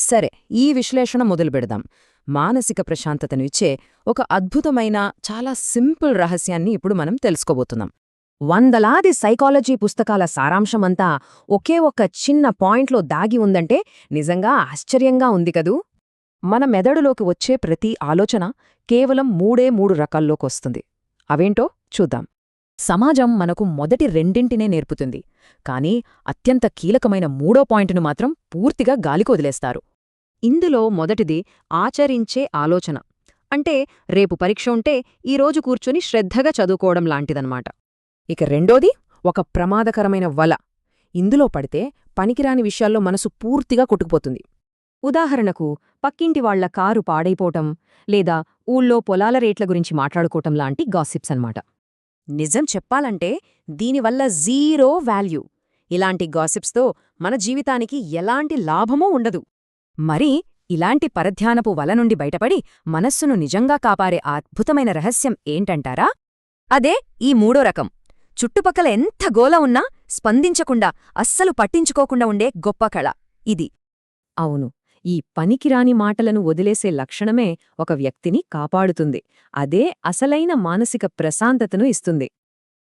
సరే, ఈ విశ్లేషణ మొదలుపెడదాం. మానసిక ప్రశాంతతను ఇచ్చే ఒక అద్భుతమైన చాలా సింపుల్ రహస్యాన్ని ఇప్పుడు మనం తెలుసుకోబోతున్నాం. వందలాది సైకాలజీ పుస్తకాల సారాంశమంతా ఒకే ఒక్క చిన్న పాయింట్లో దాగి ఉందంటే నిజంగా ఆశ్చర్యంగా ఉంది కదూ. మన మెదడులోకి వచ్చే ప్రతి ఆలోచన కేవలం మూడు రకాల్లోకొస్తుంది. అవేంటో చూద్దాం. సమాజం మనకు మొదటి రెండింటినే నేర్పుతుంది, కానీ అత్యంత కీలకమైన మూడో పాయింట్ను మాత్రం పూర్తిగా గాలికొదిలేస్తారు. ఇందులో మొదటిది ఆచరించే ఆలోచన. అంటే రేపు పరీక్ష ఉంటే ఈరోజు కూర్చుని శ్రద్ధగా చదువుకోవడం లాంటిదన్నమాట. ఇక రెండోది ఒక ప్రమాదకరమైన వల. ఇందులో పడితే పనికిరాని విషయాల్లో మనసు పూర్తిగా కొట్టుకుపోతుంది. ఉదాహరణకు పక్కింటి వాళ్ల కారు పాడైపోవటం, లేదా ఊళ్ళో పొలాల రేట్ల గురించి మాట్లాడుకోవటం లాంటి గాసిప్స్ అన్నమాట. నిజం చెప్పాలంటే దీనివల్ల జీరో వాల్యూ. ఇలాంటి గాసిప్స్తో మన జీవితానికి ఎలాంటి లాభమూ ఉండదు. మరి ఇలాంటి పరధ్యానపు వల నుండి బయటపడి మనస్సును నిజంగా కాపాడే అద్భుతమైన రహస్యం ఏంటంటారా? అదే ఈ మూడో రకం. చుట్టుపక్కల ఎంత గోల ఉన్నా స్పందించకుండా, అస్సలు పట్టించుకోకుండా ఉండే గొప్ప కళ ఇది. అవును, ఈ పనికిరాని మాటలను వదిలేసే లక్షణమే ఒక వ్యక్తిని కాపాడుతుంది. అదే అసలైన మానసిక ప్రశాంతతను ఇస్తుంది.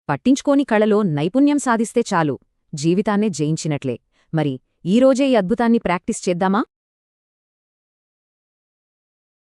పట్టించుకోని కళలో నైపుణ్యం సాధిస్తే చాలు, జీవితాన్నే జయించినట్లే. మరి ఈరోజే ఈ అద్భుతాన్ని ప్రాక్టీస్ చేద్దామా?